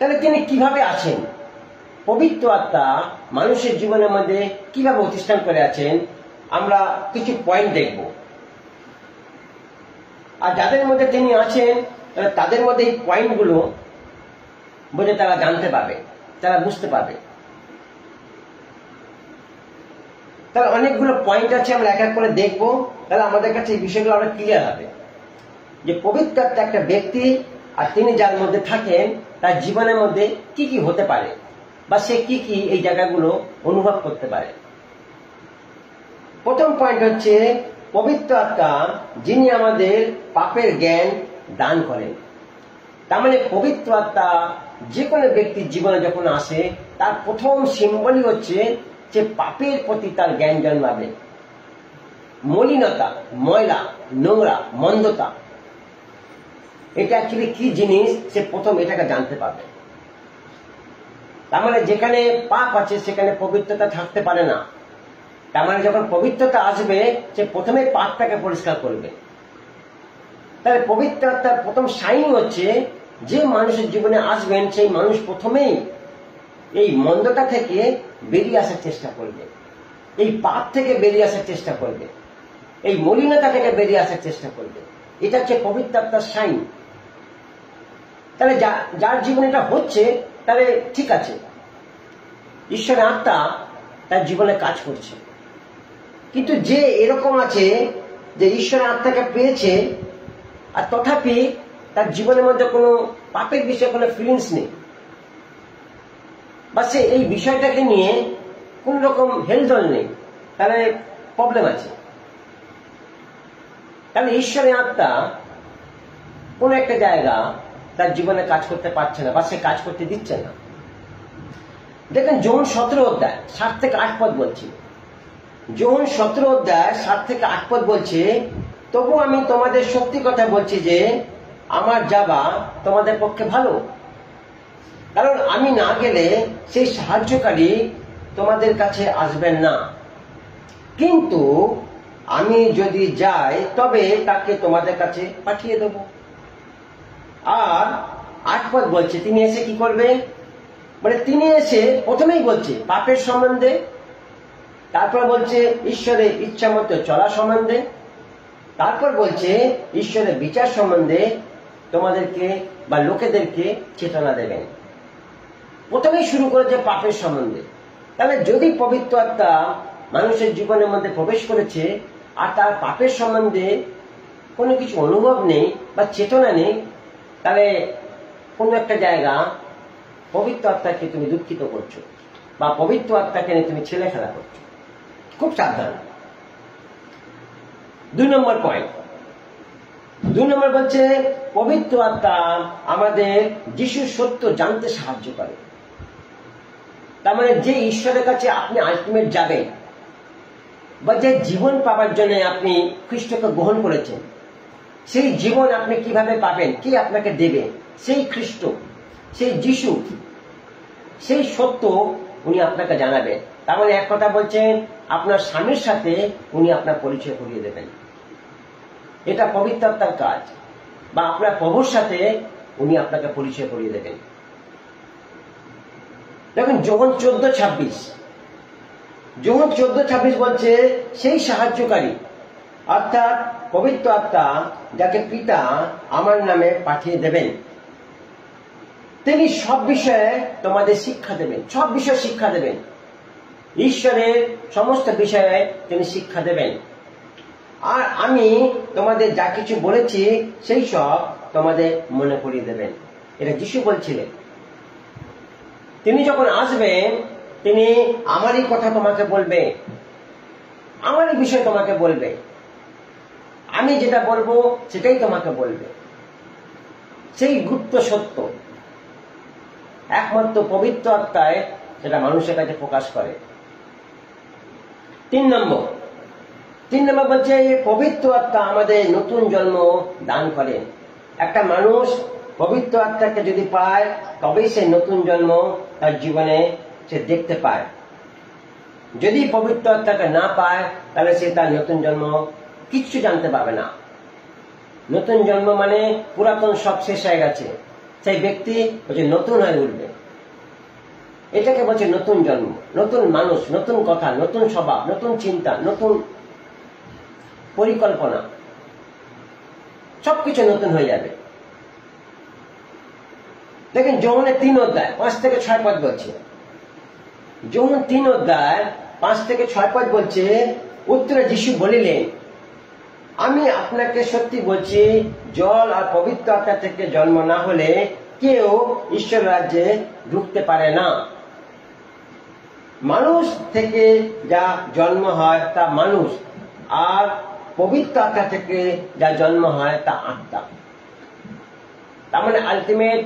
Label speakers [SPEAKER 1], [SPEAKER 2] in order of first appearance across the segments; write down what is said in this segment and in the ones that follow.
[SPEAKER 1] তাহলে তিনি কিভাবে আছেন, পবিত্র আত্মা মানুষের জীবনের মধ্যে কিভাবে অধিষ্ঠান করে আছেন, আমরা কিছু পয়েন্ট দেখব। আর যাদের মধ্যে তিনি আছেন তাদের মধ্যে এই পয়েন্টগুলো বুঝে তারা জানতে পারবে, তারা বুঝতে পারবে। তাহলে অনেকগুলো পয়েন্ট আছে, আমরা এক এক করে দেখবো, তাহলে আমাদের কাছে এই বিষয়গুলো আরো ক্লিয়ার হবে যে পবিত্র আত্মা একটা ব্যক্তি, আর তিনি যার মধ্যে থাকেন তার জীবনের মধ্যে কি কি হতে পারে, বা সে কি কি এই জায়গাগুলো অনুভব করতে পারে। প্রথম পয়েন্ট হচ্ছে পবিত্র আত্মা যিনি আমাদের পাপের জ্ঞান দান করেন। তার মানে পবিত্র আত্মা যে কোনো ব্যক্তির জীবনে যখন আসে তার প্রথম সিম্বলই হচ্ছে যে পাপের প্রতি তার জ্ঞান জন্মাবে। মলিনতা, ময়লা, নোংরা, মন্দতা, এটা অ্যাকচুয়ালি কি জিনিস সে প্রথম এটাকে জানতে পারবে। তার মানে যেখানে পাপ আছে সেখানে পবিত্রতা থাকতে পারে না। তার মানে যখন পবিত্রতা আসবে সে প্রথমে পাপটাকে পরিষ্কার করবে। তাহলে পবিত্র আত্মার প্রথম সাইন হচ্ছে যে মানুষের জীবনে আসবেন সেই মানুষ প্রথমেই এই মন্দতা থেকে বেরিয়ে আসার চেষ্টা করবে, এই পাপ থেকে বেরিয়ে আসার চেষ্টা করবে, এই মলিনতা থেকে বেরিয়ে আসার চেষ্টা করবে। এটা হচ্ছে পবিত্র আত্মার সাইন। তাহলে যার জীবনে এটা হচ্ছে তাহলে ঠিক আছে, ঈশ্বরের আত্মা তার জীবনে কাজ করছে। কিন্তু যে এরকম আছে যে ঈশ্বরের আত্মাকে পেয়েছে আর তথাপি তার জীবনের মধ্যে কোনো পাপের বিষয়ে কোনো ফিলিংস নেই, বা সে এই বিষয়টাকে নিয়ে কোন রকম হেলদোল নেই, তাহলে প্রবলেম আছে। তাহলে ঈশ্বরের আত্মা কোন একটা জায়গা তার জীবনে কাজ করতে পারছে না, বা সে কাজ করতে দিচ্ছে না। দেখেন যোহন 17 অধ্যায় 7 থেকে 8 পদ বলছি। যোহন 17 অধ্যায় 7 থেকে 8 পদ বলছে, তবু আমি তোমাদের সত্যি কথা বলছি যে আমার যাওয়া তোমাদের পক্ষে ভালো, কারণ আমি না গেলে সেই সাহায্যকারী তোমাদের কাছে আসবেন না। কিন্তু আমি যদি যাই তবে তাকে তোমাদের কাছে পাঠিয়ে দেব। আর 8 পদ বলছে তিনি এসে কি করবে, মানে তিনি এসে প্রথমেই বলছে পাপের সম্বন্ধে, তারপর বলছে ঈশ্বরের ইচ্ছা মতো চলা সম্বন্ধে, তারপর বলছে ঈশ্বরের বিচার সম্বন্ধে তোমাদেরকে বা লোকেদেরকে চেতনা দেবেন। প্রথমেই শুরু করেছে পাপের সম্বন্ধে। তাহলে যদি পবিত্র আত্মা মানুষের জীবনের মধ্যে প্রবেশ করেছে আর তার পাপের সম্বন্ধে কোনো কিছু অনুভব নেই বা চেতনা নেই, তাহলে কোন একটা জায়গা পবিত্র আত্মাকে তুমি দুঃখিত করছো, বা পবিত্র আত্মাকে নিয়ে তুমি ছেলে খেলা করছো। খুব সাবধান। 2 নম্বর পয়েন্ট, 2 নম্বর বলছে পবিত্র আত্মা আমাদের যিশুর সত্য জানতে সাহায্য করে। তার মানে যে ঈশ্বরের কাছে আপনি আলটিমেট যাবেন, বা যে জীবন পাবার জন্য আপনি খ্রিস্টকে গ্রহণ করেছেন, সেই জীবন আপনি কিভাবে পাবেন, কি আপনাকে দেবে, সেই খ্রিস্ট, সেই যিশু, সেই সত্য উনি আপনাকে জানাবেন। তার মানে এক কথা বলছেন আপনার স্বামীর সাথে উনি আপনার পরিচয় করিয়ে দেবেন। এটা পবিত্র আত্মার কাজ। বা আপনার প্রভুর সাথে উনি আপনাকে পরিচয় করিয়ে দেবেন। দেখুন যোহন 14:26, যোহন 14:26 বলছে সেই সাহায্যকারী অর্থাৎ পবিত্র আত্মা যাকে পিতা আমার নামে পাঠিয়ে দেবেন, তিনি সব বিষয়ে তোমাদের শিক্ষা দেবেন। সব বিষয়ে শিক্ষা দেবেন, ঈশ্বরের সমস্ত বিষয়ে তিনি শিক্ষা দেবেন। আর আমি তোমাদের যা কিছু বলেছি সেই সব তোমাদের মনে করিয়ে দেবেন। এটা যিশু বলছিলেন। তিনি যখন আসবেন তিনি আমারই কথা তোমাকে বলবে, আমারই বিষয় তোমাকে বলবে, আমি যেটা বলবো সেটাই তোমাকে বলবে। সেই গুপ্ত সত্য একমাত্র পবিত্র আত্মায় সেটা মানুষের কাছে প্রকাশ করে। 3 নম্বর বলছে পবিত্র আত্মা আমাদের নতুন জন্ম দান করেন। একটা মানুষ পবিত্র আত্মাকে যদি পায় তবেই সে নতুন জন্ম তার জীবনে সে দেখতে পায়। যদি পবিত্র আত্মাকে না পায় তাহলে সে তার নতুন জন্ম কিচ্ছু জানতে পারবে না। নতুন জন্ম মানে পুরাতন সব শেষ হয়ে গেছে, সেই ব্যক্তি বলছে নতুন হয়ে উঠবে। এটাকে বলছে নতুন জন্ম, নতুন মানুষ, নতুন কথা, নতুন স্বভাব, নতুন চিন্তা, নতুন পরিকল্পনা, সবকিছু নতুন হয়ে যাবে। দেখেন যৌবনের 3 অধ্যায় 5 থেকে 6 পদ বলছে, যৌবন 3 অধ্যায় 5 থেকে 6 পদ বলছে, উত্তরে যিশু বলিলেন, আমি আপনাকে সত্যি বলছি, জল আর পবিত্র আত্মা থেকে জন্ম না হলে কেউ ঈশ্বর রাজ্যে ঢুকতে পারে না। মানুষ থেকে যা জন্ম হয় তা মানুষ, আর পবিত্র আত্মা থেকে যা জন্ম হয় তা আত্মা। তার মানে আলটিমেট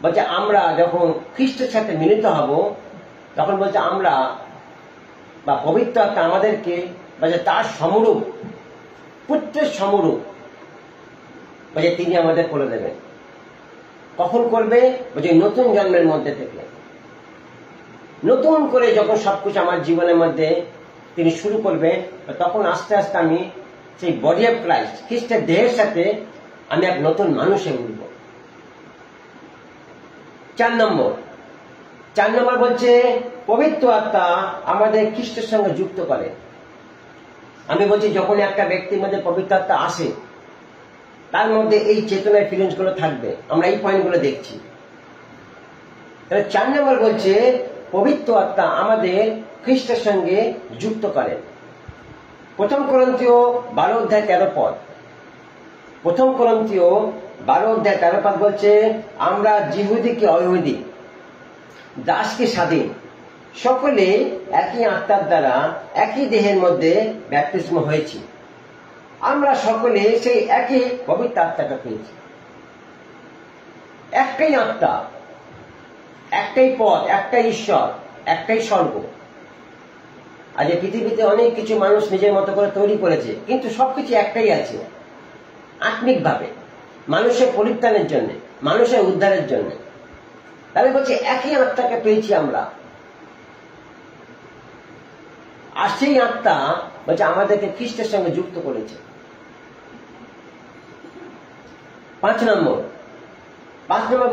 [SPEAKER 1] বলছে আমরা যখন খ্রিস্টের সাথে মিলিত হব, তখন বলছে আমরা বা পবিত্র আত্মা আমাদেরকে বলছে তার সমরূপ, পুত্রের সমরূপ বলছে তিনি আমাদের করে দেবেন। কখন করবে? বলছে নতুন জন্মের মধ্যে থেকে। নতুন করে যখন সবকিছু আমার জীবনের মধ্যে তিনি শুরু করবে, তখন আস্তে আস্তে আমি সেই বডি অফ ক্রাইস্ট, খ্রিস্টের দেহের সাথে আমি এক নতুন মানুষে উঠব। 4 নম্বর বলছে পবিত্র আত্মা আমাদের খ্রিস্টের সঙ্গে যুক্ত করে। আমি বলছি যখন একটা ব্যক্তির মধ্যে পবিত্র আত্মা আসে, তার মধ্যে এই চেতনার ফিলিংস গুলো থাকবে। আমরা এই পয়েন্টগুলো দেখছি। তাহলে 4 নম্বর বলছে পবিত্র আত্মা আমাদের খ্রিস্টের সঙ্গে যুক্ত করেন। 1 কোরিন্থীয় 12 অধ্যায় 13 পদ, 1 কোরিন্থীয় 12 অধ্যায় 13 পদ বলছে, আমরা যিহুদি কি অইহুদি, দাস কি স্বাধীন, সকলে একই আত্মার দ্বারা একই দেহের মধ্যে ব্যাপতিস্ম হয়েছি। আমরা সকলে সেই একই পবিত্র আত্মাটা পেয়েছি। একটাই আত্মা, একটাই পদ, একটাই ঈশ্বর, একটাই স্বর্গ। আজ পৃথিবীতে অনেক কিছু মানুষ নিজের মতো করে তৈরি করেছে, কিন্তু সবকিছু একটাই আছে আত্মিক ভাবে, মানুষের পরিত্রাণের জন্য, মানুষের উদ্ধারের জন্য। তাহলে বলছে একই আত্মাকে পেয়েছি আমরা। আর সেই আত্মা বলছে আমাদেরকে খ্রিস্টের সঙ্গে যুক্ত করেছে। 5 নম্বর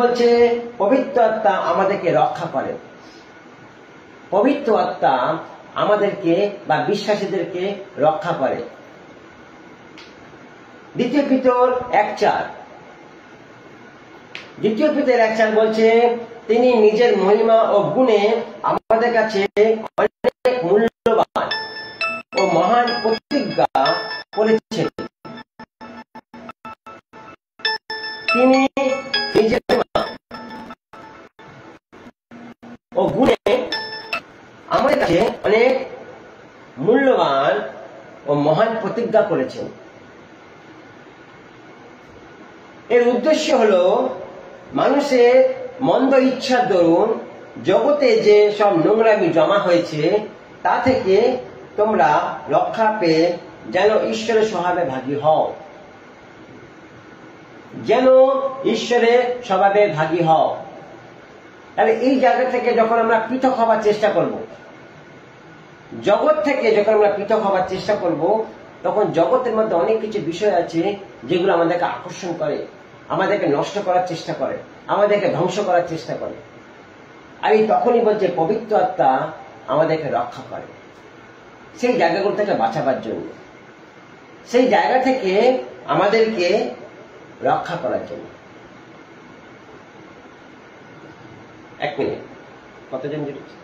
[SPEAKER 1] বলছে পবিত্র আত্মা আমাদেরকে রক্ষা করে। পবিত্র আত্মা আমাদেরকে বা বিশ্বাসীদেরকে রক্ষা করে। 2 পিতর 1:4, 2 পিতর 1:4 বলছে, তিনি নিজের মহিমা ও গুণে আমাদের কাছে অনেক মূল্যবান ও মহান প্রতিজ্ঞা করেছেন। তিনি নিজের মহিমা ও গুণে আমাদের কাছে অনেক মূল্যবান ও মহান প্রতিজ্ঞা করেছেন। এর উদ্দেশ্য হলো মানুষের মন্দ ইচ্ছার দরুন জগতে যে সব নোংরামি জমা হয়েছে তা থেকে তোমরা রক্ষা পেয়ে যেন ঈশ্বরের স্বভাবে ভাগী হও, যেন ঈশ্বরের স্বভাবে ভাগী হও। তাহলে এই জায়গা থেকে যখন আমরা পৃথক হবার চেষ্টা করব, জগৎ থেকে যখন আমরা পৃথক হবার চেষ্টা করব, তখন জগতের মধ্যে অনেক কিছু বিষয় আছে যেগুলো আমাদেরকে আকর্ষণ করে, আমাদেরকে নষ্ট করার চেষ্টা করে, আমাদেরকে ধ্বংস করার চেষ্টা করে। আর এই তখনই বলছে পবিত্র আত্মা আমাদেরকে রক্ষা করে সেই জায়গাগুলো থেকে বাঁচাবার জন্য, সেই জায়গা থেকে আমাদেরকে রক্ষা করার জন্য। 1 মিনিট, কতজন জুড়েছে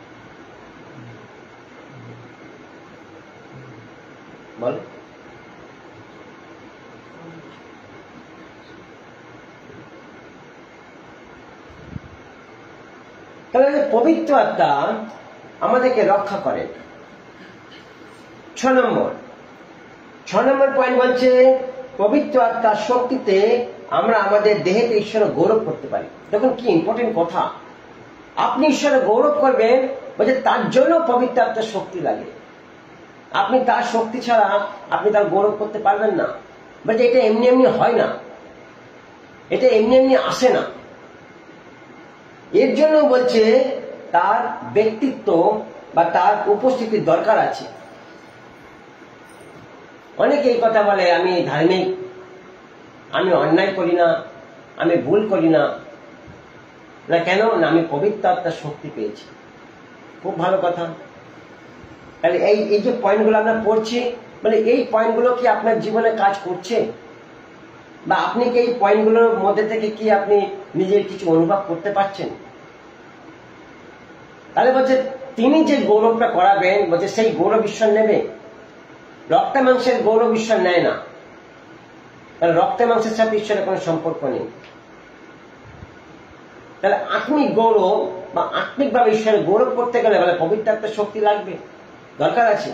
[SPEAKER 1] বল? তাহলে পবিত্র আত্মা আমাদেরকে রক্ষা করে। 6 নম্বর পয়েন্ট বলছে পবিত্র আত্মার শক্তিতে আমরা আমাদের দেহেতে ঈশ্বরের গৌরব করতে পারি। দেখুন কি ইম্পর্টেন্ট কথা, আপনি ঈশ্বরের গৌরব করবেন বলছে তার জন্য পবিত্র আত্মার শক্তি লাগে। আপনি তার শক্তি ছাড়া আপনি তার গৌরব করতে পারবেন না। বলছে এটা এমনি এমনি হয় না, এটা এমনি এমনি আসে না। এর জন্য বলছে তার ব্যক্তিত্ব বা তার উপস্থিতির দরকার আছে। অনেকে এই কথা বলে আমি ধার্মিক, আমি অন্যায় করি না, আমি ভুল করি না, না কেন? না আমি পবিত্র আত্মার শক্তি পেয়েছি। খুব ভালো কথা। তাহলে এই যে পয়েন্টগুলো আমরা পড়ছি, মানে এই পয়েন্টগুলো কি আপনার জীবনে কাজ করছে? বা আপনি কি এই পয়েন্টগুলোর মধ্যে থেকে কি আপনি নিজের কিছু অনুভব করতে পারছেন? তাহলে বলছে তিনি যে গৌরবটা করাবেন, বলছে সেই গৌরব ঈশ্বর নেবে। রক্ত মাংসের গৌরব ঈশ্বর নেয় না, কারণ রক্ত মাংসের সাথে ঈশ্বরের কোনো সম্পর্ক নেই। তাহলে আত্মিক গৌরব বা আত্মিকভাবে ঈশ্বরের গৌরব করতে গেলে বলে পবিত্র আত্মার শক্তি লাগবে, দরকার আছে।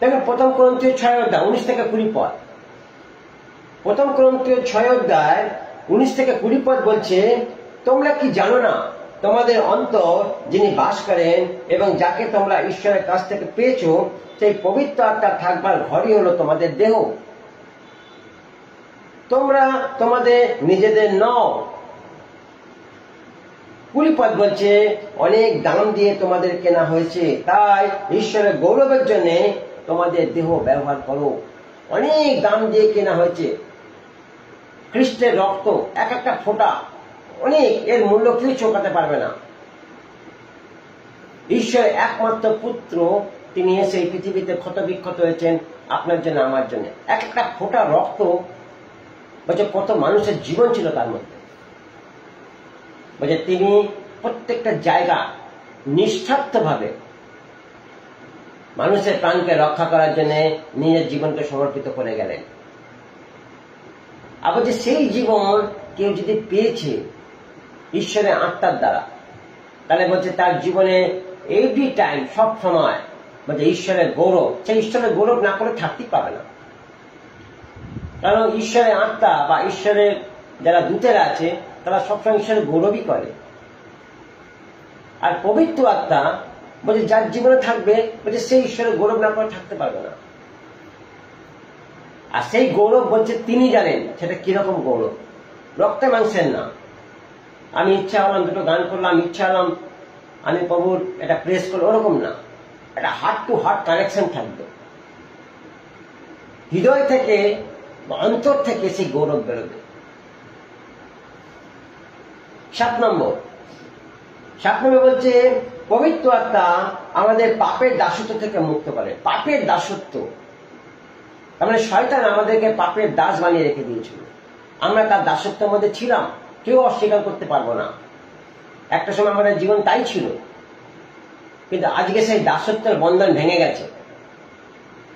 [SPEAKER 1] দেখুন 1 কোরিন্থীয় 6 অধ্যায় 19 থেকে 20 পদ। 1 কোরিন্থীয় 6 অধ্যায় 19 থেকে 20 পদ বলছে, তোমরা কি জানো না তোমাদের অন্তর যিনি বাস করেন এবং যাকে তোমরা ঈশ্বরের কাছ থেকে পেয়েছো, সেই পবিত্র আত্মা থাকবার ঘরই হলো তোমাদের দেহ। তোমরা তোমাদের নিজেদের নও। 20 পদ বলছে, অনেক দাম দিয়ে তোমাদের কেনা হয়েছে, তাই ঈশ্বরের গৌরবের জন্য তোমাদের দেহ ব্যবহার করো। অনেক দাম দিয়ে কেনা হয়েছে, খ্রিস্টের রক্ত এক একটা ফোঁটা অনেক, এর মূল্য কেউ চোকাতে পারবে না। ঈশ্বরের একমাত্র পুত্র, তিনি এসে এই পৃথিবীতে ক্ষত বিক্ষত হয়েছেন আপনার জন্য, আমার জন্য। এক একটা ফোঁটা রক্ত বলছে কত মানুষের জীবন ছিল তার মধ্যে। বলছে তিনি প্রত্যেকটা জায়গা নিঃস্বার্থভাবে মানুষের প্রাণকে রক্ষা করার জন্য নিজের জীবনকে সমর্পিত করে গেলেন। আবার যে সেই জীবন কেউ যদি পেয়েছে ঈশ্বরের আত্মার দ্বারা, তাহলে বলছে তার জীবনে এভরি টাইম, সব সময় বলছে ঈশ্বরের গৌরব। সেই ঈশ্বরের গৌরব না করে থাকতেই পারে না, কারণ ঈশ্বরের আত্মা বা ঈশ্বরের যারা দূতেরা আছে তারা সবসময় ঈশ্বরের গৌরবই করে। আর পবিত্র আত্মা বলছে যার জীবনে থাকবে, বলছে সেই ঈশ্বরের গৌরব না করে থাকতে পারবে না। আর সেই গৌরব বলছে তিনি জানেন সেটা কিরকম গৌরব, রক্তে মাংসের না। আমি ইচ্ছা হলাম দুটো গান করলাম, ইচ্ছা হলাম আমি প্রভুর এটা প্রেস করলো, ওরকম না। একটা হার্ট টু হার্ট কানেকশন থাকবে, হৃদয় থেকে অন্তর থেকে সেই গৌরব বেরোবে। 7 নম্বর বলছে পবিত্র আত্মা আমাদের পাপের দাসত্ব থেকে মুক্ত করে। পাপের দাসত্ব তার মানে শয়তান আমাদেরকে পাপের দাস বানিয়ে রেখে দিয়েছিল। আমরা তার দাসত্বের মধ্যে ছিলাম, কেউ অস্বীকার করতে পারবো না। একটা সময় আমাদের জীবন তাই ছিল, কিন্তু আজকে সেই দাসত্বের বন্ধন ভেঙে গেছে,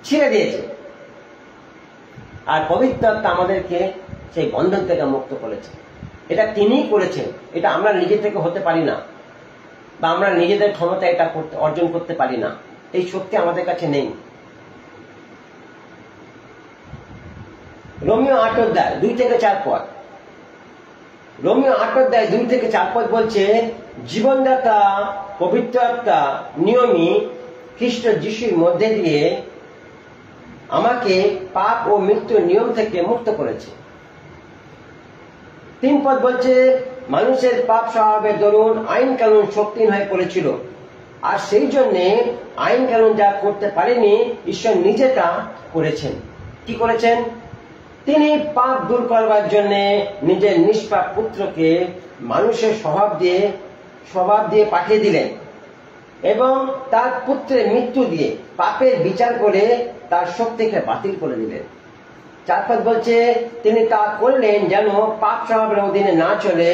[SPEAKER 1] ছিঁড়ে দিয়েছে। আর পবিত্র আত্মা আমাদেরকে সেই বন্ধন থেকে মুক্ত করেছে। এটা তিনিই করেছেন, এটা আমরা নিজে থেকে হতে পারি না, বা আমরা নিজেদের ক্ষমতা এটা অর্জন করতে পারি না। এই শক্তি আমাদের কাছে নেই। রোমীয় 8 অধ্যায় 2 থেকে 4 পদ। রোমীয় 8 অধ্যায় 2 থেকে 4 পদ বলছে, জীবনদাতা পবিত্র আত্মা নিয়মই খ্রিস্ট যিশুর মধ্যে দিয়ে আমাকে পাপ ও মৃত্যুর নিয়ম থেকে মুক্ত করেছে। 3 পদ বলছে, মানুষের পাপ স্বভাবের দরুন আইন কানুন শক্তিহীন হয়ে পড়েছিল, আর সেই জন্যে আইন কানুন যা করতে পারেনি ঈশ্বর নিজে তা করেছেন। কি করেছেন? তিনি পাপ দূর করবার জন্য নিজের নিষ্পাপ পুত্রকে মানুষের স্বভাব দিয়ে পাঠিয়ে দিলেন এবং তার পুত্রের মৃত্যু দিয়ে পাপের বিচার করে তার শক্তিকে বাতিল করে দিলেন। 4 পদ বলছে, তিনি তা করলেন যেন পাপ স্বভাবের অধীনে না চলে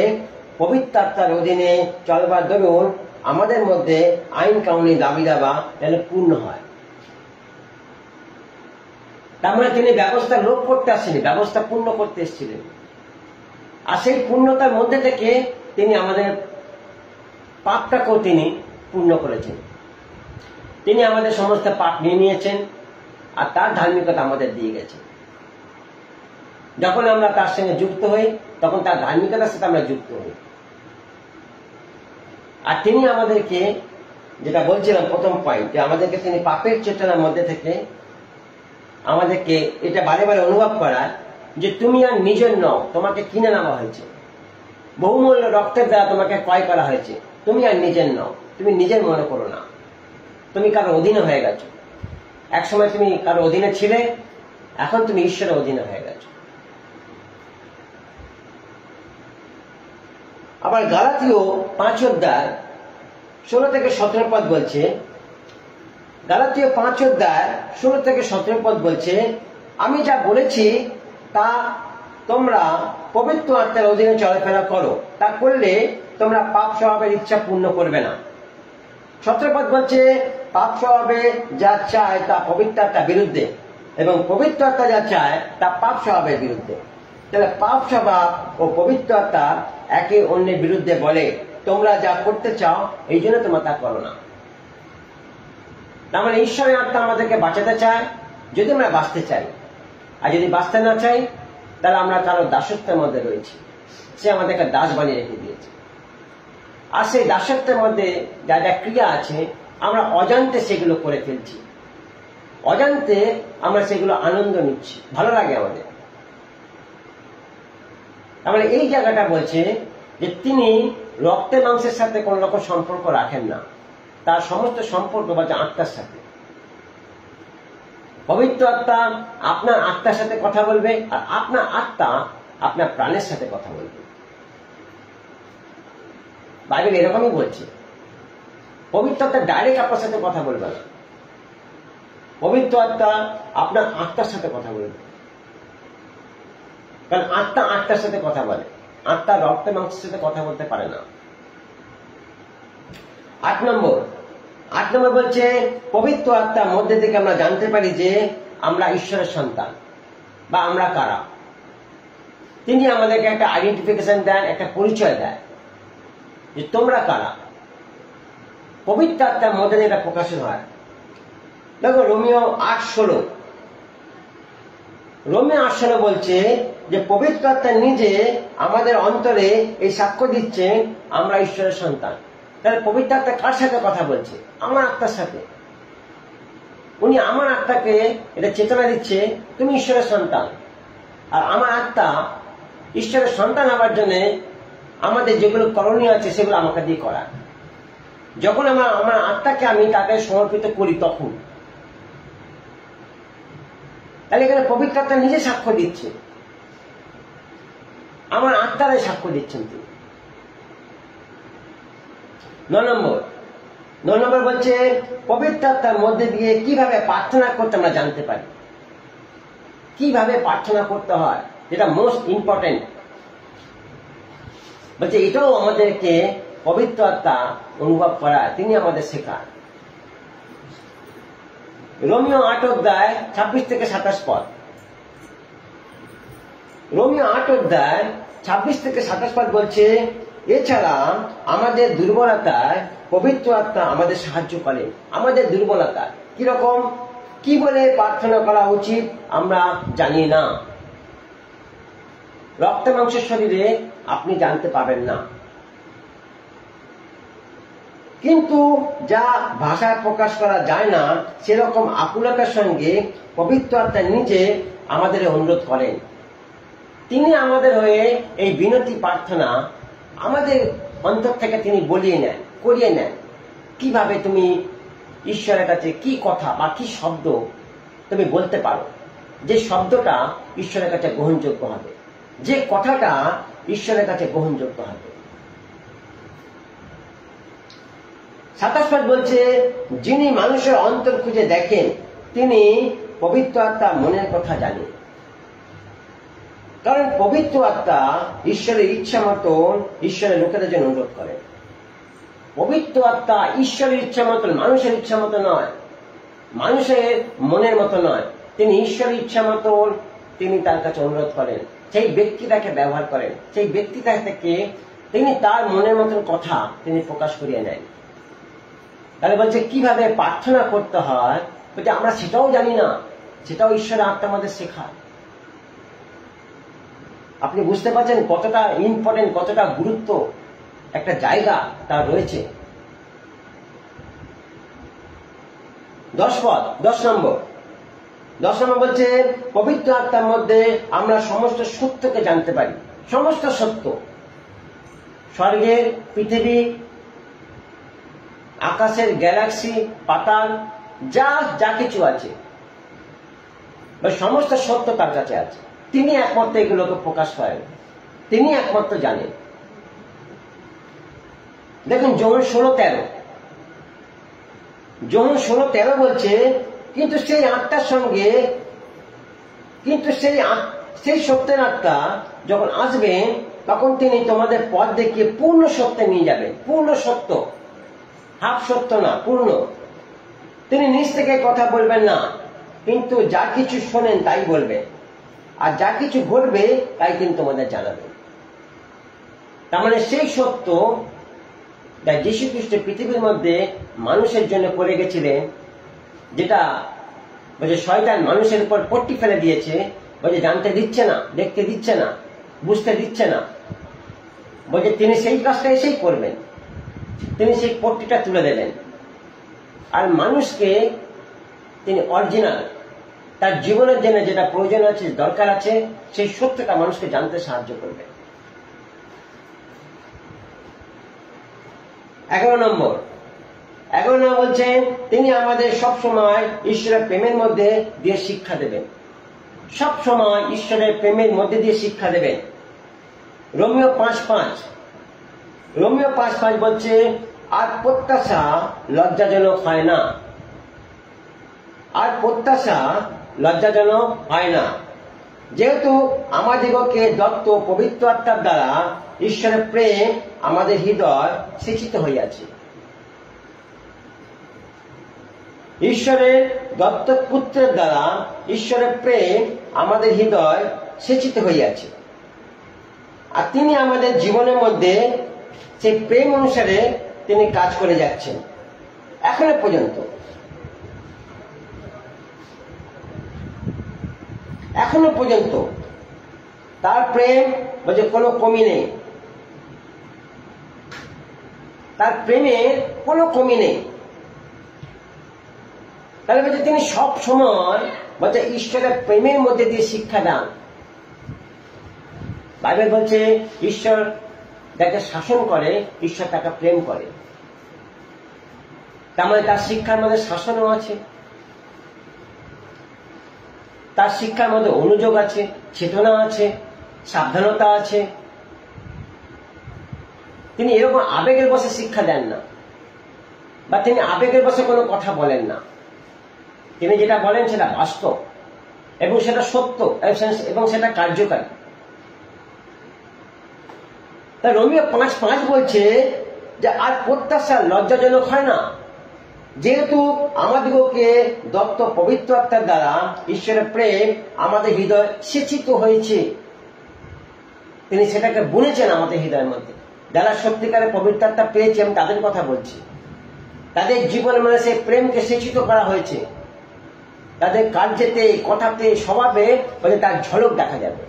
[SPEAKER 1] পবিত্র আত্মার অধীনে চলবার দরুন আমাদের মধ্যে আইন কানুনি দাবি দাবা যেন পূর্ণ হয়। তার মানে তিনি ব্যবস্থা লোপ করতে আসেনি, ব্যবস্থা পূর্ণ করতে এসেছিলেন। আর সেই পূর্ণতার মধ্যে থেকে তিনি আমাদের পাপটাকেও তিনি পূর্ণ করেছেন। তিনি আমাদের সমস্ত পাপ নিয়ে নিয়েছেন আর তার ধার্মিকতা আমাদের দিয়ে গেছেন। যখন আমরা তার সঙ্গে যুক্ত হই তখন তার ধার্মিকতার সাথে আমরা যুক্ত হই। আর তিনি আমাদেরকে, যেটা বলছিলাম প্রথম পয়েন্ট, যে আমাদেরকে তিনি পাপের চেতনার মধ্যে থেকে আমাদেরকে এটা বারে বারে অনুভব করায় যে তুমি আর নিজের নও, তোমাকে কিনে নেওয়া হয়েছে, বহুমূল্য রক্তের দ্বারা তোমাকে ক্রয় করা হয়েছে। তুমি আর নিজের নও, তুমি নিজের মনে করো না, তুমি কারো অধীনে হয়ে গেছো। একসময় তুমি কারো অধীনে ছিলে, এখন তুমি ঈশ্বরের অধীনে হয়ে গেছো। আবার গালাতীয় 5 অধ্যায় 16 থেকে 17 পদ বলছে, গালাতীয় 5 অধ্যায় 16 থেকে 17 পদ বলছে, আমি যা বলেছি তা তোমরা পবিত্র আত্মার অধীনে চলাফেরা করো, তা করলে তোমরা পাপ স্বভাবের ইচ্ছা পূর্ণ করবে না। 17 পদ বলছে, পাপ স্বভাবে যা চায় তা পবিত্র আত্মার বিরুদ্ধে, এবং পবিত্র আত্মা যা চায় তা পাপ স্বভাবের বিরুদ্ধে। তাহলে পাপ স্বভাব ও পবিত্র আত্মা একে অন্যের বিরুদ্ধে বলে, তোমরা যা করতে চাও এই জন্য তোমরা তা করো না। তার মানে ঈশ্বরের আত্মা আমাদেরকে বাঁচাতে চায় যদি আমরা বাঁচতে চাই, আর যদি বাঁচতে না চাই তাহলে আমরা কারো দাসত্বের মধ্যে রয়েছি। সে আমাদেরকে দাস বানিয়ে রেখে দিয়েছে। আর সেই দাসত্বের মধ্যে যা যা ক্রিয়া আছে আমরা অজান্তে সেগুলো করে ফেলছি, অজান্তে আমরা সেগুলো আনন্দ নিচ্ছি, ভালো লাগে আমাদের। তাহলে এই জায়গাটা বলছে যে তিনি রক্তে মাংসের সাথে কোন রকম সম্পর্ক রাখেন না, তার সমস্ত সম্পর্ক বলছে আত্মার সাথে। পবিত্র আত্মা আপনার আত্মার সাথে কথা বলবে, আর আপনার আত্মা আপনার প্রাণের সাথে কথা বলবে। বাইবেল এরকমই বলছে, পবিত্র আত্মা ডাইরেক্ট আপনার সাথে কথা বলবে না, পবিত্র আত্মা আপনার আত্মার সাথে কথা বলবে। কারণ আত্মা আত্মার সাথে কথা বলে, আত্মা রক্তে মাংসের সাথে কথা বলতে পারে না। 8 নম্বর বলছে, পবিত্র আত্মার মধ্যে থেকে আমরা জানতে পারি যে আমরা ঈশ্বরের সন্তান বা আমরা কারা। তিনি আমাদেরকে একটা আইডেন্টিফিকেশন দেন, একটা পরিচয় দেয় যে তোমরা কারা। পবিত্র আত্মার মধ্যে এটা প্রকাশন হয়। দেখো রোমিও 8:16, রোমিও 8:16 বলছে যে পবিত্র আত্মা নিজে আমাদের অন্তরে এই সাক্ষ্য দিচ্ছে আমরা ঈশ্বরের সন্তান। তাহলে পবিত্র আত্মা কার সাথে কথা বলছে? আমার আত্মার সাথে। উনি আমার আত্মাকে এটা চেতনা দিচ্ছে তুমি ঈশ্বরের সন্তান। আর আমার আত্মা ঈশ্বরের সন্তান হওয়ার জন্য আমাদের যেগুলো করণীয় আছে সেগুলো আমাকে দিয়ে করা। যখন আমার আত্মাকে আমি তাকে সমর্পিত করি তখন, তাহলে এখানে পবিত্র আত্মা নিজে সাক্ষ্য দিচ্ছে, আমার আত্মারাই সাক্ষ্য দিচ্ছেন তিনি। 9 নম্বর বলছে পবিত্র আত্মার মধ্যে দিয়ে কিভাবে প্রার্থনা করতে আমরা জানতে পারি। কিভাবে প্রার্থনা করতে হয়, যেটা মোস্ট ইম্পর্টেন্ট। বলছে এটাও আমাদেরকে পবিত্র আত্মা অনুভব করায়, তিনি আমাদের শেখায়। রোমিও 8 অধ্যায় 26 থেকে 27 পদ, রোমিও 8 অধ্যায় 26 থেকে 27 পদ বলছে, এছাড়া আমাদের দুর্বলতায় পবিত্র আত্মা আমাদের সাহায্য করে। আমাদের দুর্বলতা কিরকম, কি বলে প্রার্থনা করা উচিত আমরা জানি না। রক্ত মাংসের শরীরে আপনি জানতে পাবেন না, কিন্তু যা ভাষায় প্রকাশ করা যায় না সেরকম আকুলতার সঙ্গে পবিত্র আত্মা নিজে আমাদের অনুরোধ করেন। তিনি আমাদের হয়ে এই বিনতি প্রার্থনা আমাদের অন্তর থেকে তিনি বলিয়ে নেন, করিয়ে নেন। কিভাবে তুমি ঈশ্বরের কাছে কি কথা বা কি শব্দ তুমি বলতে পারো, যে শব্দটা ঈশ্বরের কাছে গ্রহণযোগ্য হবে, যে কথাটা ঈশ্বরের কাছে গ্রহণযোগ্য হবে। 27 পদ বলছে, যিনি মানুষের অন্তর খুঁজে দেখেন তিনি পবিত্র আত্মা মনের কথা জানেন। কারণ পবিত্র আত্মা ঈশ্বরের ইচ্ছা মতন ঈশ্বরের লোকেদের জন্য অনুরোধ করেন। পবিত্র আত্মা ঈশ্বরের ইচ্ছা মতন, মানুষের ইচ্ছা মতো নয়, মানুষের মনের মতো নয়। তিনি ঈশ্বরের ইচ্ছা মতন তিনি তার কাছে অনুরোধ করেন, সেই ব্যক্তিটাকে ব্যবহার করেন, সেই ব্যক্তিটা থেকে তিনি তার মনের মতন কথা তিনি প্রকাশ করিয়ে নেন। তাহলে বলছে কিভাবে প্রার্থনা করতে হয়, বলছে আমরা সেটাও জানি না, সেটাও ঈশ্বরের আত্মা আমাদের শেখায়। আপনি বুঝতে পারছেন কতটা ইম্পর্টেন্ট, কতটা গুরুত্ব একটা জায়গা তার রয়েছে। 10 নম্বর বলছে পবিত্র আত্মার মধ্যে আমরা সমস্ত সত্যকে জানতে পারি। সমস্ত সত্য, স্বর্গের, পৃথিবী, আকাশের গ্যালাক্সি, পাতাল, যা কিছু আছে, সমস্ত সত্য তার কাছে আছে। তিনি একমাত্র এগুলোকে প্রকাশ করেন, তিনি একমাত্র জানেন। দেখুন যৌন 16:13, যৌন 16:13 বলছে, কিন্তু সেই আত্মার সঙ্গে, কিন্তু সেই সত্যের আত্মা যখন আসবেন তখন তিনি তোমাদের পথ দেখিয়ে পূর্ণ সত্যে নিয়ে যাবেন। পূর্ণ সত্য, হাফ সত্য না, পূর্ণ। তিনি নিজ থেকে কথা বলবেন না, কিন্তু যা কিছু শোনেন তাই বলবেন, আর যা কিছু ঘটবে তাই তিনি তোমাদের জানাবেন। তার মানে সেই সত্য যা যীশু খ্রিস্ট পৃথিবীর মধ্যে মানুষের জন্য করে গেছিলেন, যেটা বলছে শয়তান মানুষের উপর পট্টি ফেলে দিয়েছে, বলছে জানতে দিচ্ছে না, দেখতে দিচ্ছে না, বুঝতে দিচ্ছে না, বলছে তিনি সেই কাজটা এসেই করবেন, তিনি সেই পট্টিটা তুলে দেবেন, আর মানুষকে তিনি অরিজিনাল তার জীবনের জন্য যেটা প্রয়োজন আছে, দরকার আছে, সেই সত্যটা মানুষকে জানতে সাহায্য করবে। 11 নম্বর বলছেন, তিনি আমাদের সব সময় ঈশ্বরের প্রেমের মধ্যে দিয়ে শিক্ষা দেবেন। সব সময় ঈশ্বরের প্রেমের মধ্যে দিয়ে শিক্ষা দেবেন। রোমিও 5:5 বলছে, আর প্রত্যাশা লজ্জাজনক হয় না, আর প্রত্যাশা লজ্জাজনক হয় না, যেহেতু আমাদিগকে দত্ত পবিত্র আত্মার দ্বারা ঈশ্বরের প্রেম আমাদের হৃদয় সিঁচিত হইয়াছে। ঈশ্বরের দত্তক পুত্রের দ্বারা ঈশ্বরের প্রেম আমাদের হৃদয় সিঁচিত হইয়াছে, আর তিনি আমাদের জীবনের মধ্যে সেই প্রেম অনুসারে তিনি কাজ করে যাচ্ছেন এখনো পর্যন্ত। এখনো পর্যন্ত তার প্রেম বলছে কোনো কমি নেই, তার প্রেমের কোনো কমি নেই। তাহলে বলছে তিনি সব সময় বলছে ঈশ্বরের প্রেমের মধ্যে দিয়ে শিক্ষা দেন। বাইবেল বলছে ঈশ্বর যাকে শাসন করে, ঈশ্বর তাকে প্রেম করে। তার মানে তার শিক্ষার মধ্যে শাসনও আছে, তার শিক্ষার মধ্যে অনুযোগ আছে, চেতনা আছে, সাবধানতা আছে। তিনি এরকম আবেগের বসে শিক্ষা দেন না, বা তিনি আবেগের বসে কোনো কথা বলেন না। তিনি যেটা বলেন সেটা বাস্তব এবং সেটা সত্য এবং সেটা কার্যকারী। তা রোমিও 5:5 বলছে যে আর প্রত্যাশা লজ্জাজনক হয় না, যেহেতু আমাদিগকে দত্ত পবিত্র আত্মার দ্বারা ঈশ্বরের প্রেম আমাদের হৃদয় সিঁচিত হয়েছে। তিনি সেটাকে বুনেছেন আমাদের হৃদয়ের মধ্যে। যারা সত্যিকারের পবিত্র আত্মা পেয়েছে, আমি তাদের কথা বলছি, তাদের জীবনে মানে সেই প্রেমকে সিঁচিত করা হয়েছে। তাদের কার্যেতে, কথাতে, স্বভাবে তার ঝলক দেখা যাবে।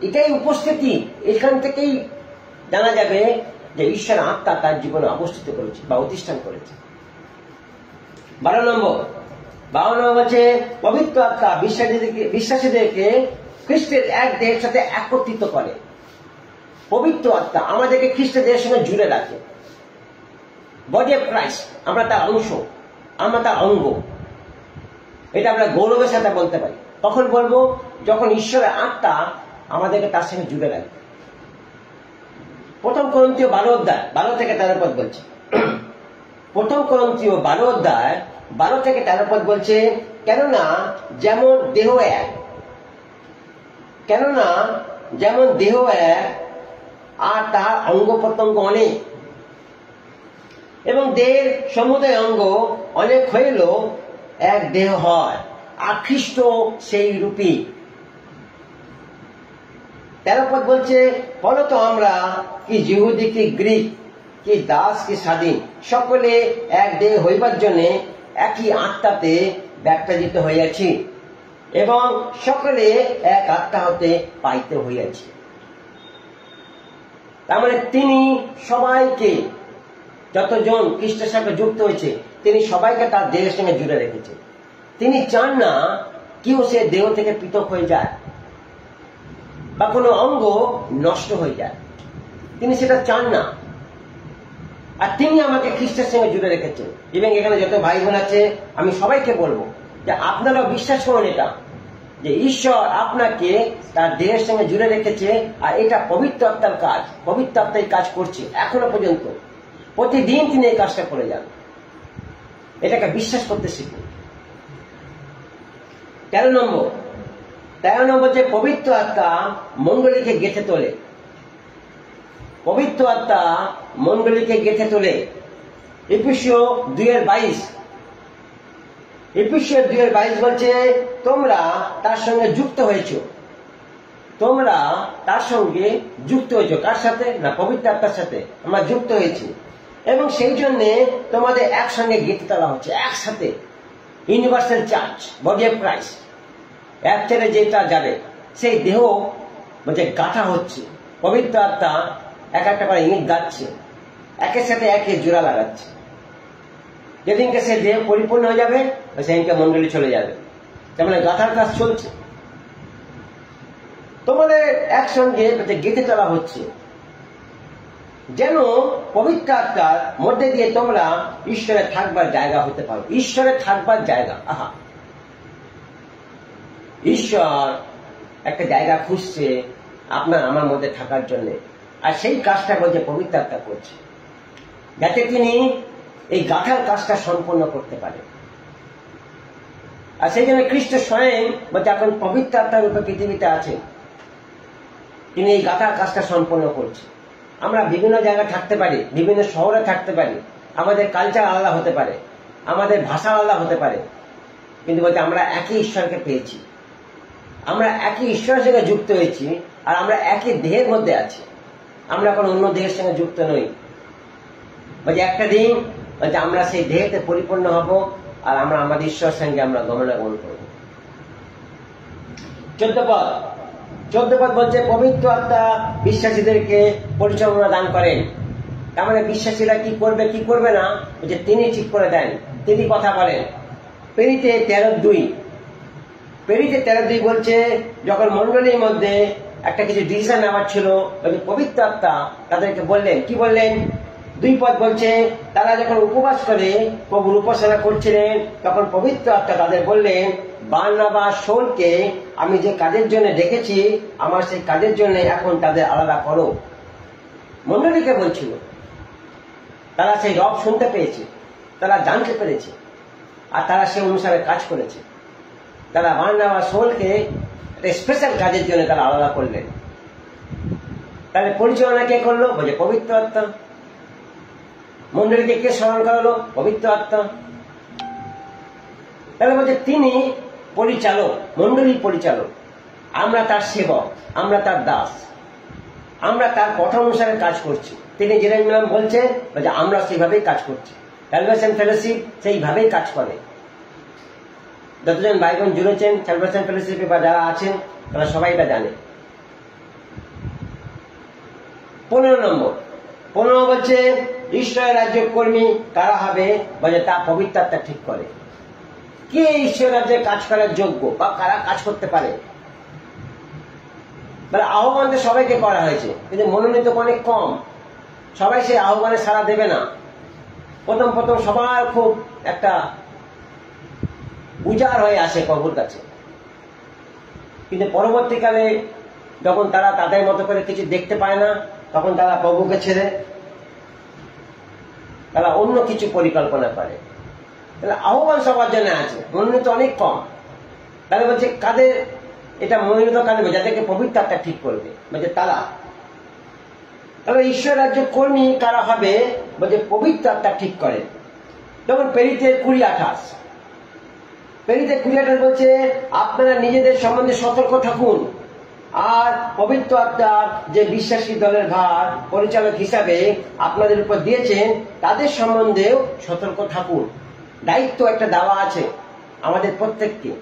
[SPEAKER 1] এটাই উপস্থিতি। এখান থেকেই জানা যাবে যে ঈশ্বর আত্মা তার জীবনে অবস্থিত করেছে বা অধিষ্ঠান করেছে। 12 নম্বর বলছে পবিত্র আত্মা বিশ্বাসীদেরকে খ্রিস্টের এক দেহের সাথে একত্রিত করে। পবিত্র আত্মা আমাদেরকে খ্রিস্টের দেহের সঙ্গে জুড়ে রাখে। বডি অফ ক্রাইস্ট, আমরা তার অংশ, আমরা তার অঙ্গ। এটা আমরা গৌরবের সাথে বলতে পারি। তখন বলবো যখন ঈশ্বরের আত্মা আমাদেরকে তার সঙ্গে জুড়ে রাখে। 1 করন্থীয় 12:12-13 পদ বলছে। 1 করন্থীয় 12:12-13 বলছে, কেননা যেমন দেহ এক আর তার অঙ্গ প্রত্যঙ্গ অনেক, এবং দেহের সমুদয় অঙ্গ অনেক হইলেও এক দেহ হয়, আর খ্রিস্ট সেই রূপী। 13 পদ বলছে, ফলত আমরা কি যিহুদি কি গ্রীক কি দাস কি স্বাধীন সকলে এক দেহ হইবার জন্য একই আত্মাতে ব্যাপ্তাজিত হইয়াছি, এবং সকলে এক আত্মা হতে পাইতে হইয়াছি। তার মানে তিনি সবাইকে, যতজন খ্রিস্টের সঙ্গে যুক্ত হয়েছে, তিনি সবাইকে তার দেহের সঙ্গে জুড়ে রেখেছে। তিনি চান না কেউ সে দেহ থেকে পৃথক হয়ে যায় বা কোনো অঙ্গ নষ্ট হয়ে যায়। তিনি সেটা চান না। আর তিনি আমাকে খ্রিস্টের সঙ্গে জুড়ে রেখেছেন। এবং এখানে যত ভাই বোন আছে, আমি সবাইকে বলবো যে আপনারাও বিশ্বাস করুন এটা, যে ঈশ্বর আপনাকে তার দেহের সঙ্গে জুড়ে রেখেছে, আর এটা পবিত্র আত্মার কাজ। পবিত্র আত্মাই কাজ করছে এখনো পর্যন্ত। প্রতিদিন তিনি এই কাজটা করে যান। এটাকে বিশ্বাস করতে শিখুন। 13 নম্বর যে পবিত্র আত্মা মণ্ডলীকে গেঁথে তোলে। পবিত্র আত্মা মণ্ডলীকে গেঁথে তোলে। এফেসীয় 2:22 বলছে তোমরা তার সঙ্গে যুক্ত হয়েছ। তোমরা তার সঙ্গে যুক্ত হয়েছ। কার সাথে? না, পবিত্র আত্মার সাথে আমরা যুক্ত হয়েছি, এবং সেই জন্য তোমাদের একসঙ্গে গেঁথে তোলা হচ্ছে, একসাথে। Universal church, body of Christ, এক ছেড়ে যেটা যাবে সেই দেহ বলছে গাঁথা হচ্ছে। পবিত্র আত্মা এক একটা করে ইট গাচ্ছে, একের সাথে একে জোড়া লাগাচ্ছে। যেদিনকে সে দেহ পরিপূর্ণ হয়ে যাবে সেদিনকে মণ্ডলী চলে যাবে। তার মানে গাঁথার কাজ চলছে। তোমাদের একসঙ্গে গেঁথে তোলা হচ্ছে যেন পবিত্র আত্মার মধ্যে দিয়ে তোমরা ঈশ্বরে থাকবার জায়গা হতে পারো। ঈশ্বরে থাকবার জায়গা, আহা, ঈশ্বর একটা জায়গা খুঁজছে আপনার আমার মধ্যে থাকার জন্য, আর সেই কাজটা বলছে পবিত্র আত্মা করছে, যাতে তিনি এই গাঁথার কাজটা সম্পন্ন করতে পারে। আর সেই জন্য খ্রিস্ট স্বয়ং বলছে এখন পবিত্র আত্মার রূপে পৃথিবীতে আছেন, তিনি এই গাঁথার কাজটা সম্পন্ন করছে। আমরা বিভিন্ন জায়গায় থাকতে পারি, বিভিন্ন শহরে থাকতে পারি, আমাদের কালচার আলাদা হতে পারে, আমাদের ভাষা আলাদা হতে পারে, কিন্তু বলতে আমরা একই ঈশ্বরকে পেয়েছি, আমরা একই ঈশ্বরের সঙ্গে যুক্ত হয়েছি, আর আমরা একই দেহের মধ্যে আছি। আমরা কোনো অন্য দেহের সঙ্গে যুক্ত নই। বলছে একটা দিন বলছে আমরা সেই দেহেতে পরিপূর্ণ হব, আর আমরা আমাদের ঈশ্বরের সঙ্গে আমরা গমনাগমন করব। 14 পদ বলছে পবিত্র আত্মা বিশ্বাসীদেরকে পরিচালনা দান করেন। তার মানে বিশ্বাসীরা কি করবে কি করবে না বলছে তিনি ঠিক করে দেন, তিনি কথা বলেন। পেরিতে 13:2 বলছে যখন মণ্ডলীর মধ্যে একটা কিছু ডিসিশন নেওয়ার ছিল, পবিত্র আত্মা তাদেরকে বললেন, কি বললেন? 2 পদ বলছে তারা যখন উপবাস করে প্রভুর উপাসনা করছিলেন, তখন পবিত্র আত্মা তাদের বললেন, বারনাবাস শৌলকে আমি যে কাজের জন্য ডেকেছি, আমার সেই কাজের জন্য এখন তাদের আলাদা করো। মণ্ডলীকে বলছিল, তারা সেই রব শুনতে পেয়েছে, তারা জানতে পেরেছে, আর তারা সেই অনুসারে কাজ করেছে। তারা বারনাবাস শৌলকে একটা স্পেশাল কাজের জন্য তারা আলাদা করলেন। তাহলে পরিচালনা কে করলো? বলছে পবিত্র আত্মা। মণ্ডলীকে কে স্মরণ করালো? পবিত্র আত্মা। তাহলে বলছে তিনি পরিচালক, মণ্ডলীর পরিচালক, আমরা তার সেবক, আমরা তার দাস, আমরা তার কথা অনুসারে কাজ করছি। তিনি জেরুজালেম বলছেন যে আমরা সেইভাবেই কাজ করছি। স্যালভেশন ফেলোশিপ সেইভাবেই কাজ করে। যতজন ভাইবোন জুড়েছেন স্যালভেশন ফেলোশিপে বা যারা আছেন তারা সবাই এটা জানে। 15 বলছে ঈশ্বরের রাজ্য কর্মী কারা হবে? বলে তা পবিত্র আত্মা ঠিক করে। কে ঈশ্বর রাজ্যে কাজ করার যোগ্য বা কারা কাজ করতে পারে? মানে আহ্বান তো সবাইকে করা হয়েছে, কিন্তু মনোনীত অনেক কম। সবাই সেই আহ্বানে সাড়া দেবে না। প্রথম সবার খুব একটা উজাড় হয়ে আসে প্রভুর কাছে, কিন্তু পরবর্তীকালে যখন তারা তাদের মতো করে কিছু দেখতে পায় না, তখন তারা প্রভুকে ছেড়ে তারা অন্য কিছু পরিকল্পনা করে। তাহলে আহ্বান সবার জন্য আছে, মনোনীত অনেক কম। তাহলে বলছে কাদের এটা মনোনীত কারণে যাদেরকে পবিত্র আত্মা ঠিক করবে, বলছে তারা। তাহলে ঈশ্বর রাজ্য কর্মী কারা হবে? বলছে পবিত্র আত্মা ঠিক করে। তখন পেরিতে 20:28 বলছে আপনারা নিজেদের সম্বন্ধে সতর্ক থাকুন, আর পবিত্র আত্মার যে বিশ্বাসী দলের ভার পরিচালক হিসাবে আপনাদের উপর দিয়েছেন তাদের সম্বন্ধেও সতর্ক থাকুন। দায়িত্ব একটা দেওয়া আছে আমাদের প্রত্যেককে।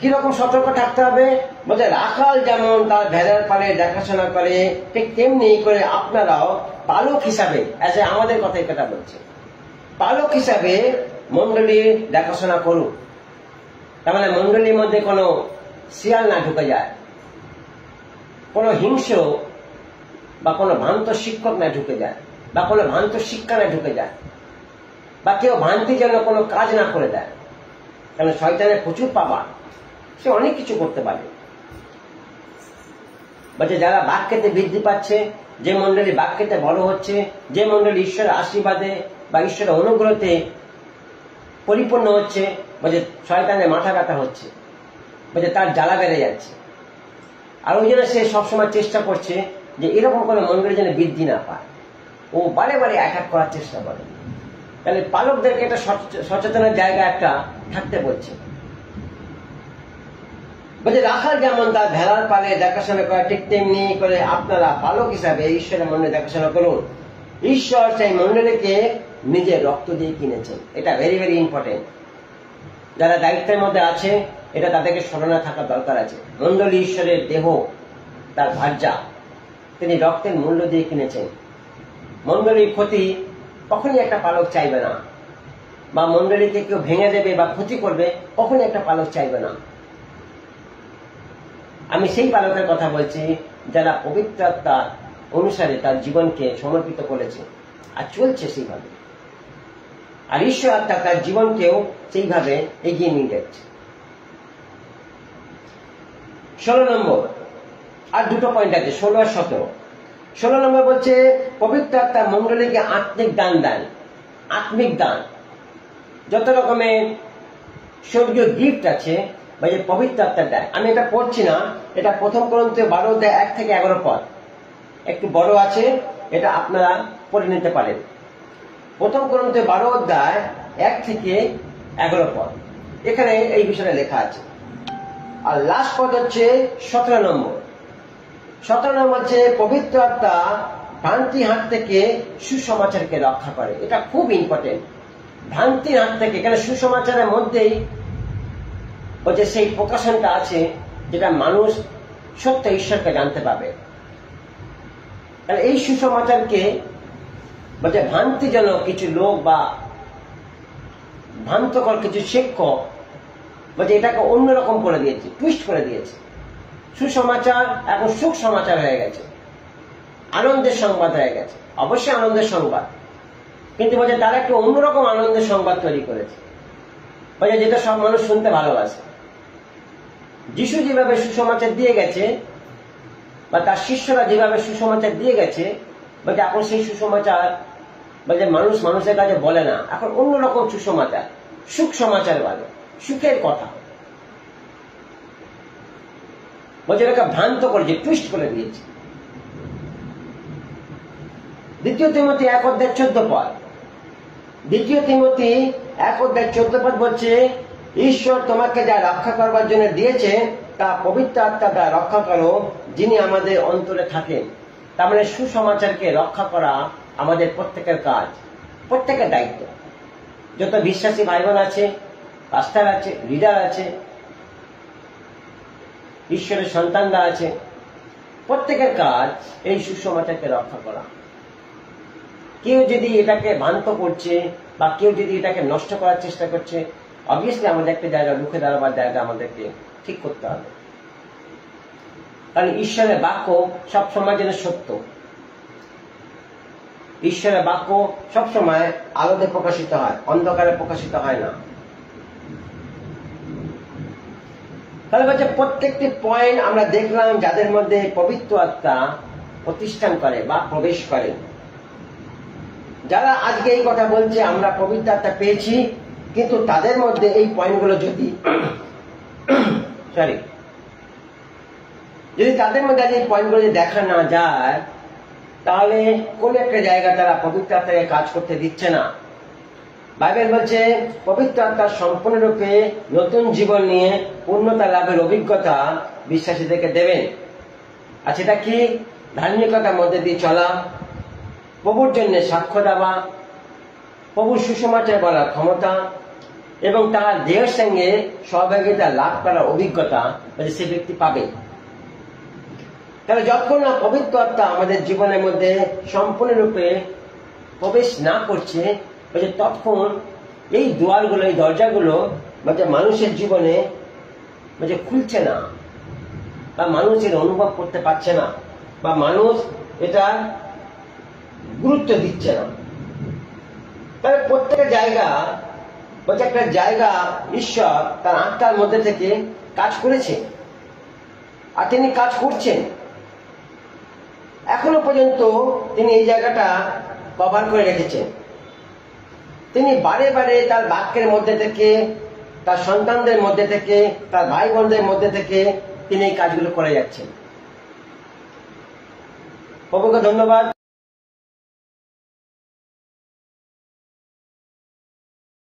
[SPEAKER 1] কিরকম সতর্ক থাকতে হবে? বলছে রাখাল যেমন তার ভেড়ার পালে দেখাশোনা করে, ঠিক তেমনি করে আপনারাও পালক হিসাবে, আমাদের কথাই কথা বলছে, পালক হিসাবে মণ্ডলীর দেখাশোনা করুন। তার মানে মণ্ডলীর মধ্যে কোনো শিয়াল না ঢুকে যায়, কোনো হিংস্র বা কোনো ভ্রান্ত শিক্ষক না ঢুকে যায়, বা কোনো ভ্রান্ত শিক্ষা না ঢুকে যায়, বা কেউ ভ্রান্তির জন্য কোনো কাজ না করে দেয়। কারণ শয়তানের প্রচুর পাওয়ার, সে অনেক কিছু করতে পারে। বলছে যারা বাক্যেতে বৃদ্ধি পাচ্ছে যে মন্ডলী বাক্যেতে বড় হচ্ছে, যে মন্ডলী ঈশ্বরের আশীর্বাদে বা ঈশ্বরের অনুগ্রহতে পরিপূর্ণ হচ্ছে, বলছে শয়তানের মাথা ব্যথা হচ্ছে, বলছে তার জ্বালা বেড়ে যাচ্ছে। আর ওই জন্য সে সবসময় চেষ্টা করছে যে এরকম কোনো মন্ডলী যেন বৃদ্ধি না পায়। ও বারে বারে অ্যাটাক করার চেষ্টা করে। তাহলে পালকদেরকে একটা সচেতনের জায়গা একটা থাকতে বলছে। বলছে রাখাল যেমন তার ভেড়ার পালে দেখাশোনা করে, ঠিক তেমনি করে আপনারা পালক হিসাবে ঈশ্বরের মন্ডলী দেখাশোনা করুন। ঈশ্বর সেই মন্ডলীকে নিজের রক্ত দিয়ে কিনেছেন। এটা ভেরি ভেরি ইম্পর্টেন্ট। যারা দায়িত্বের মধ্যে আছে এটা তাদেরকে স্মরণে থাকা দরকার আছে। মন্ডলী ঈশ্বরের দেহ, তার ভার্যা, তিনি রক্তের মূল্য দিয়ে কিনেছেন। মন্ডলীর ক্ষতি কখনই একটা পালক চাইবে না, বা মন্ডলীকে কেউ ভেঙে দেবে বা ক্ষতি করবে কখনই একটা পালক চাইবে না। আমি সেই পালকের কথা বলছি যারা পবিত্র আত্মা অনুসারে তার জীবনকে সমর্পিত করেছে আর চলছে সেইভাবে, আর ঈশ্বর আত্মা তার জীবনকেও সেইভাবে এগিয়ে নিয়ে যাচ্ছে। 16 নম্বর, আর দুটো পয়েন্ট আছে, 16 আর 17। 16 নম্বর বলছে পবিত্র আত্মা মন্ডলীকে আত্মিক দান দেন। আত্মিক দান, যত রকমের স্বর্গীয় গিফট আছে বা যে পবিত্র আত্মা দেয়। আমি এটা পড়ছি না, এটা 1 কোরিন্থীয় 12 অধ্যায় 1 থেকে 11 পদ, একটু বড় আছে, এটা আপনারা পড়ে নিতে পারেন। 1 কোরিন্থীয় 12 অধ্যায় 1 থেকে 11 পদ, এখানে এই বিষয়ে লেখা আছে। আর লাস্ট পদ হচ্ছে 17 নম্বর। 17 নম্বর হচ্ছে পবিত্র আত্মা ভ্রান্তির হাত থেকে সুসমাচারকে রক্ষা করে। এটা খুব ইম্পর্টেন্ট। ভ্রান্তির হাত থেকে, এখানে সুসমাচারের মধ্যেই বলছে সেই প্রকাশনটা আছে যেটা মানুষ সত্য ঈশ্বরকে জানতে পাবে। তাহলে এই সুসমাচারকে বলছে ভ্রান্তিজনক কিছু লোক বা ভ্রান্তকর কিছু শিক্ষক বলছে এটাকে অন্যরকম করে দিয়েছে, টুইস্ট করে দিয়েছে। সুসমাচার এখন সুখ সমাচার হয়ে গেছে, আনন্দের সংবাদ হয়ে গেছে। অবশ্যই আনন্দের সংবাদ, কিন্তু বলছে তারা একটু অন্যরকম আনন্দের সংবাদ তৈরি করেছে, বলছে যেটা সব মানুষ শুনতে ভালোবাসে। যিশু যেভাবে সুসমাচার দিয়ে গেছে বা তার শিষ্যরা যেভাবে সুসমাচার দিয়ে গেছে, বলছে এখন সেই সুসমাচার বলছে মানুষ মানুষের কাছে বলে না, এখন অন্যরকম সুসমাচার, সুখ সমাচার বলে, সুখের কথা। বলছে এটাকে ভ্রান্ত করেছে, টুইস্ট করে দিয়েছে। 2 তিমথি 1 অধ্যায় 14 পদ, 2 তিমথি 1 অধ্যায় 14 পদ বলছে ঈশ্বর তোমাকে যা রক্ষা করবার জন্য দিয়েছে তা পবিত্র আত্মা দ্বারা রক্ষা করো, যিনি আমাদের অন্তরে থাকেন। তার মানে সুসমাচারকে রক্ষা করা আমাদের প্রত্যেকের কাজ, প্রত্যেকের দায়িত্ব। যত বিশ্বাসী ভাই বোন আছে, পাস্টার আছে, লিডার আছে, ঈশ্বরের সন্তানরা আছে, প্রত্যেকের কাজ এই সুসমাচারকে রক্ষা করা। কেউ যদি এটাকে ভ্রান্ত করছে বা কেউ যদি এটাকে নষ্ট করার চেষ্টা করছে, অবভিয়াসলি আমাদের একটা জায়গা, রুখে দাঁড়াবার জায়গা আমাদেরকে ঠিক করতে হবে। কারণ ঈশ্বরের বাক্য সবসময় যেন সত্য, ঈশ্বরের বাক্য সবসময় আলোতে প্রকাশিত হয়, অন্ধকারে প্রকাশিত হয় না। তাহলে বলছে প্রত্যেকটি পয়েন্ট আমরা দেখলাম যাদের মধ্যে পবিত্র আত্মা প্রতিষ্ঠান করে বা প্রবেশ করে। যারা আজকে এই কথা বলছে আমরা পবিত্র আত্মা পেয়েছি, কিন্তু তাদের মধ্যে এই পয়েন্টগুলো যদি তাদের মধ্যে এই পয়েন্টগুলো দেখা না যায়, তাহলে কোন একটা জায়গা তারা পবিত্র আত্মাকে কাজ করতে দিচ্ছে না। বাইবেল বলছে পবিত্র আত্মা সম্পূর্ণরূপে নতুন জীবন নিয়ে পূর্ণতা লাভের অভিজ্ঞতা বিশ্বাসীদেরকে দেবেন। আর সেটা কি? ধার্মিকতার মধ্যে দিয়ে চলা, প্রভুর জন্য সাক্ষ্য দেওয়া, প্রভুর সুসমাচার বলার ক্ষমতা এবং তার দেহের সঙ্গে সহভাগিতা লাভ করার অভিজ্ঞতা সে ব্যক্তি পাবে। তাহলে যতক্ষণ না পবিত্র আত্মা আমাদের জীবনের মধ্যে সম্পূর্ণরূপে প্রবেশ না করছে, ততক্ষণ এই দুয়ারগুলো, এই দরজাগুলো মানুষের জীবনে খুলছে না, বা মানুষের অনুভব করতে পারছে না, বা মানুষ এটা গুরুত্ব দিচ্ছে না। তাহলে প্রত্যেকটা জায়গা একটা জায়গা ঈশ্বর তার আত্মার মধ্যে থেকে কাজ করেছে, আর তিনি কাজ করছেন। এখনো পর্যন্ত তিনি এই জায়গাটা কভার করে রেখেছেন। তিনি বারে বারে তার বাক্যের মধ্যে থেকে, তার সন্তানদের মধ্যে থেকে, তার ভাই বোনদের মধ্যে থেকে তিনি এই কাজগুলো করে যাচ্ছেন। প্রভুকে ধন্যবাদ।